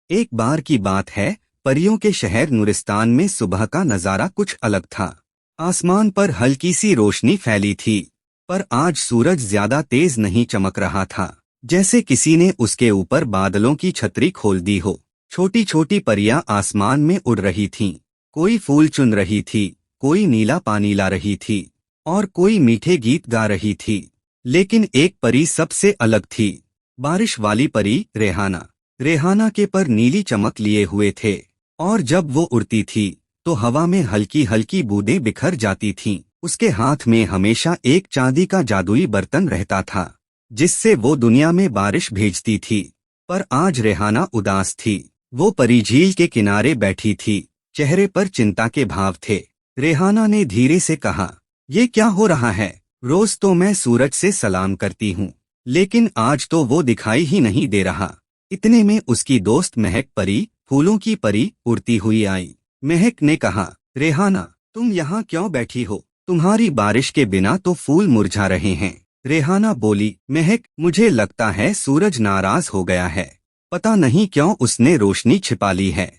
एक बार की बात है, परियों के शहर नूरिस्तान में सुबह का नजारा कुछ अलग था। आसमान पर हल्की सी रोशनी फैली थी, पर आज सूरज ज्यादा तेज नहीं चमक रहा था। जैसे किसी ने उसके ऊपर बादलों की छतरी खोल दी हो। छोटी छोटी परियां आसमान में उड़ रही थीं। कोई फूल चुन रही थी, कोई नीला पानी ला रही थी, और कोई मीठे गीत गा रही थी। लेकिन एक परी सबसे अलग थी, बारिश वाली परी रेहाना। रेहाना के पर नीली चमक लिए हुए थे, और जब वो उड़ती थी तो हवा में हल्की हल्की बूंदें बिखर जाती थीं। उसके हाथ में हमेशा एक चांदी का जादुई बर्तन रहता था, जिससे वो दुनिया में बारिश भेजती थी। पर आज रेहाना उदास थी। वो परी झील के किनारे बैठी थी, चेहरे पर चिंता के भाव थे। रेहाना ने धीरे से कहा, ये क्या हो रहा है? रोज तो मैं सूरज से सलाम करती हूँ, लेकिन आज तो वो दिखाई ही नहीं दे रहा। इतने में उसकी दोस्त महक परी, फूलों की परी, उड़ती हुई आई। महक ने कहा, रेहाना, तुम यहाँ क्यों बैठी हो? तुम्हारी बारिश के बिना तो फूल मुरझा रहे हैं। रेहाना बोली, महक, मुझे लगता है सूरज नाराज हो गया है। पता नहीं क्यों उसने रोशनी छिपा ली है।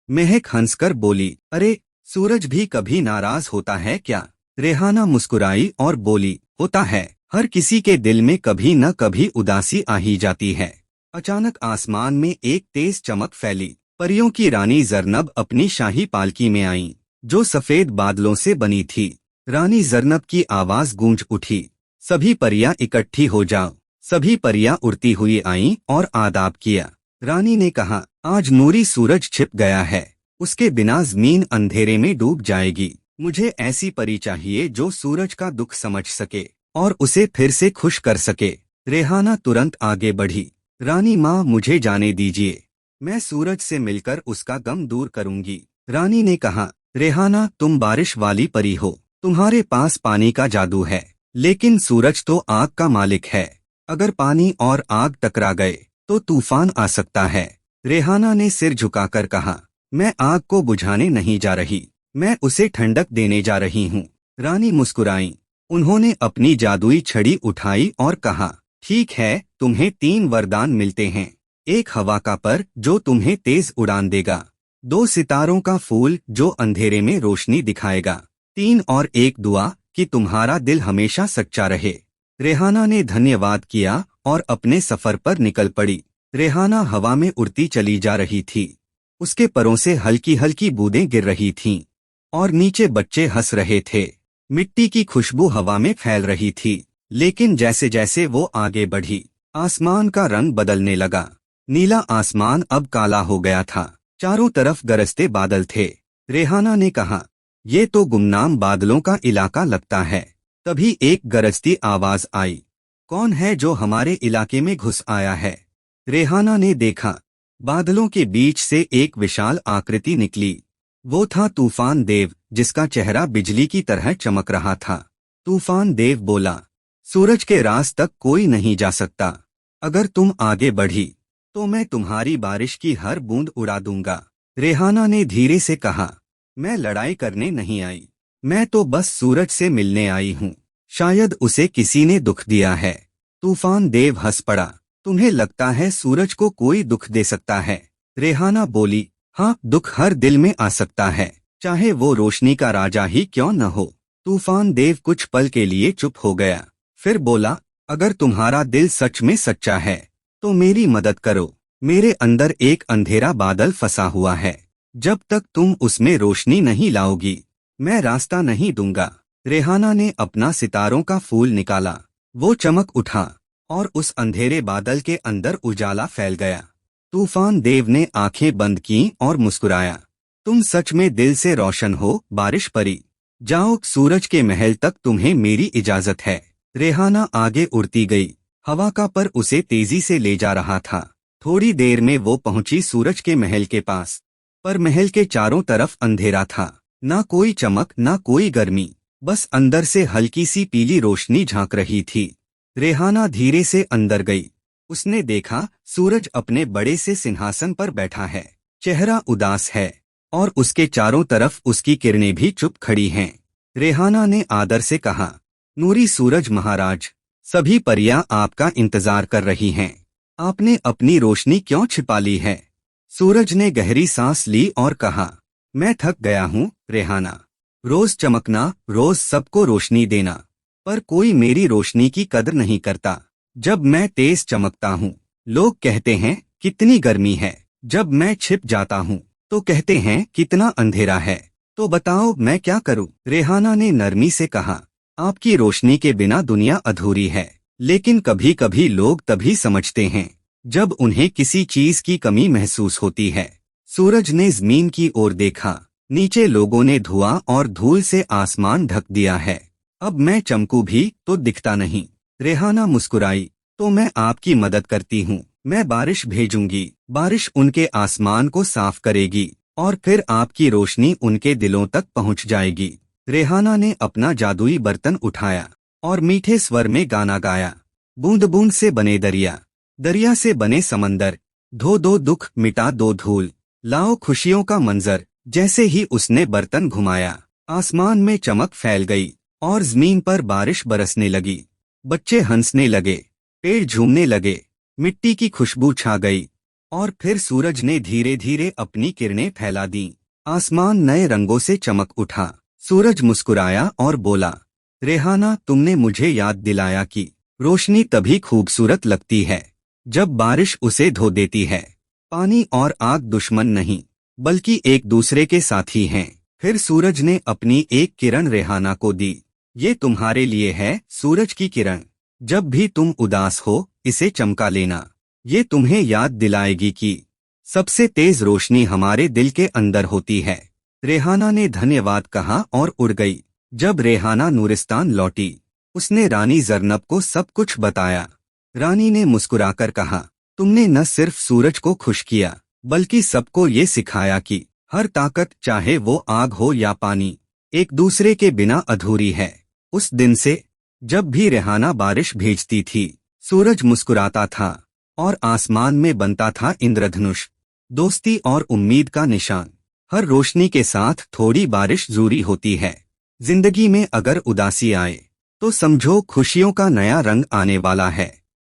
महक हंसकर बोली, अरे, सूरज भी कभी नाराज होता है क्या? रेहाना मुस्कुराई और बोली, होता है। हर किसी के दिल में कभी न कभी उदासी आ ही जाती है। अचानक आसमान में एक तेज चमक फैली। परियों की रानी जरनब अपनी शाही पालकी में आईं, जो सफेद बादलों से बनी थी। रानी जरनब की आवाज गूंज उठी, सभी परियां इकट्ठी हो जाओ। सभी परियां उड़ती हुई आईं और आदाब किया। रानी ने कहा, आज नूरी सूरज छिप गया है, उसके बिना जमीन अंधेरे में डूब जाएगी। मुझे ऐसी परी चाहिए जो सूरज का दुख समझ सके और उसे फिर से खुश कर सके। रेहाना तुरंत आगे बढ़ी, रानी माँ, मुझे जाने दीजिए, मैं सूरज से मिलकर उसका गम दूर करूंगी। रानी ने कहा, रेहाना, तुम बारिश वाली परी हो, तुम्हारे पास पानी का जादू है, लेकिन सूरज तो आग का मालिक है। अगर पानी और आग टकरा गए तो तूफान आ सकता है। रेहाना ने सिर झुकाकर कहा, मैं आग को बुझाने नहीं जा रही, मैं उसे ठंडक देने जा रही हूँ। रानी मुस्कुराई। उन्होंने अपनी जादुई छड़ी उठाई और कहा, ठीक है, तुम्हें 3 वरदान मिलते हैं। एक हवा का पर जो तुम्हें तेज उड़ान देगा, 2 सितारों का फूल जो अंधेरे में रोशनी दिखाएगा, 3 और एक दुआ कि तुम्हारा दिल हमेशा सच्चा रहे। रेहाना ने धन्यवाद किया और अपने सफर पर निकल पड़ी। रेहाना हवा में उड़ती चली जा रही थी। उसके परों से हल्की हल्की बूंदें गिर रही थीं, और नीचे बच्चे हंस रहे थे। मिट्टी की खुशबू हवा में फैल रही थी। लेकिन जैसे जैसे वो आगे बढ़ी, आसमान का रंग बदलने लगा। नीला आसमान अब काला हो गया था, चारों तरफ गरजते बादल थे। रेहाना ने कहा, ये तो गुमनाम बादलों का इलाका लगता है। तभी एक गरजती आवाज आई, कौन है जो हमारे इलाके में घुस आया है? रेहाना ने देखा, बादलों के बीच से एक विशाल आकृति निकली। वो था तूफान देव, जिसका चेहरा बिजली की तरह चमक रहा था। तूफान देव बोला, सूरज के राज तक कोई नहीं जा सकता। अगर तुम आगे बढ़ी तो मैं तुम्हारी बारिश की हर बूंद उड़ा दूंगा। रेहाना ने धीरे से कहा, मैं लड़ाई करने नहीं आई, मैं तो बस सूरज से मिलने आई हूँ। शायद उसे किसी ने दुख दिया है। तूफान देव हंस पड़ा, तुम्हें लगता है सूरज को कोई दुख दे सकता है? रेहाना बोली, हाँ, दुख हर दिल में आ सकता है, चाहे वो रोशनी का राजा ही क्यों न हो। तूफान देव कुछ पल के लिए चुप हो गया, फिर बोला, अगर तुम्हारा दिल सच में सच्चा है तो मेरी मदद करो। मेरे अंदर एक अंधेरा बादल फंसा हुआ है, जब तक तुम उसमें रोशनी नहीं लाओगी मैं रास्ता नहीं दूंगा। रेहाना ने अपना सितारों का फूल निकाला। वो चमक उठा और उस अंधेरे बादल के अंदर उजाला फैल गया। तूफान देव ने आंखें बंद की और मुस्कुराया, तुम सच में दिल से रोशन हो, बारिश परी। जाओ, सूरज के महल तक तुम्हें मेरी इजाजत है। रेहाना आगे उड़ती गई। हवा का पर उसे तेजी से ले जा रहा था। थोड़ी देर में वो पहुंची सूरज के महल के पास, पर महल के चारों तरफ अंधेरा था। ना कोई चमक, ना कोई गर्मी, बस अंदर से हल्की सी पीली रोशनी झांक रही थी। रेहाना धीरे से अंदर गई। उसने देखा, सूरज अपने बड़े से सिंहासन पर बैठा है, चेहरा उदास है, और उसके चारों तरफ उसकी किरणें भी चुप खड़ी हैं। रेहाना ने आदर से कहा, नूरी सूरज महाराज, सभी परियां आपका इंतजार कर रही हैं। आपने अपनी रोशनी क्यों छिपा ली है? सूरज ने गहरी सांस ली और कहा, मैं थक गया हूँ रेहाना। रोज चमकना, रोज सबको रोशनी देना, पर कोई मेरी रोशनी की कदर नहीं करता। जब मैं तेज चमकता हूँ लोग कहते हैं कितनी गर्मी है, जब मैं छिप जाता हूँ तो कहते हैं कितना अंधेरा है। तो बताओ मैं क्या करूँ? रेहाना ने नरमी से कहा, आपकी रोशनी के बिना दुनिया अधूरी है, लेकिन कभी कभी लोग तभी समझते हैं जब उन्हें किसी चीज की कमी महसूस होती है। सूरज ने जमीन की ओर देखा, नीचे लोगों ने धुआं और धूल से आसमान ढक दिया है। अब मैं चमकू भी तो दिखता नहीं। रेहाना मुस्कुराई, तो मैं आपकी मदद करती हूँ। मैं बारिश भेजूंगी, बारिश उनके आसमान को साफ करेगी और फिर आपकी रोशनी उनके दिलों तक पहुँच जाएगी। रेहाना ने अपना जादुई बर्तन उठाया और मीठे स्वर में गाना गाया। बूंद बूंद से बने दरिया, दरिया से बने समंदर, धो दो दुख मिटा दो धूल, लाओ खुशियों का मंजर। जैसे ही उसने बर्तन घुमाया, आसमान में चमक फैल गई और जमीन पर बारिश बरसने लगी। बच्चे हंसने लगे, पेड़ झूमने लगे, मिट्टी की खुशबू छा गई और फिर सूरज ने धीरे धीरे अपनी किरणें फैला दी। आसमान नए रंगों से चमक उठा। सूरज मुस्कुराया और बोला, रेहाना, तुमने मुझे याद दिलाया कि रोशनी तभी खूबसूरत लगती है जब बारिश उसे धो देती है। पानी और आग दुश्मन नहीं, बल्कि एक दूसरे के साथी हैं। फिर सूरज ने अपनी एक किरण रेहाना को दी। ये तुम्हारे लिए है सूरज की किरण, जब भी तुम उदास हो इसे चमका लेना। ये तुम्हें याद दिलाएगी कि सबसे तेज रोशनी हमारे दिल के अंदर होती है। रेहाना ने धन्यवाद कहा और उड़ गई। जब रेहाना नूरिस्तान लौटी, उसने रानी जरनब को सब कुछ बताया। रानी ने मुस्कुराकर कहा, तुमने न सिर्फ सूरज को खुश किया, बल्कि सबको ये सिखाया कि हर ताकत, चाहे वो आग हो या पानी, एक दूसरे के बिना अधूरी है। उस दिन से जब भी रेहाना बारिश भेजती थी, सूरज मुस्कुराता था और आसमान में बनता था इंद्रधनुष, दोस्ती और उम्मीद का निशान। हर रोशनी के साथ थोड़ी बारिश जरूरी होती है। जिंदगी में अगर उदासी आए तो समझो खुशियों का नया रंग आने वाला है।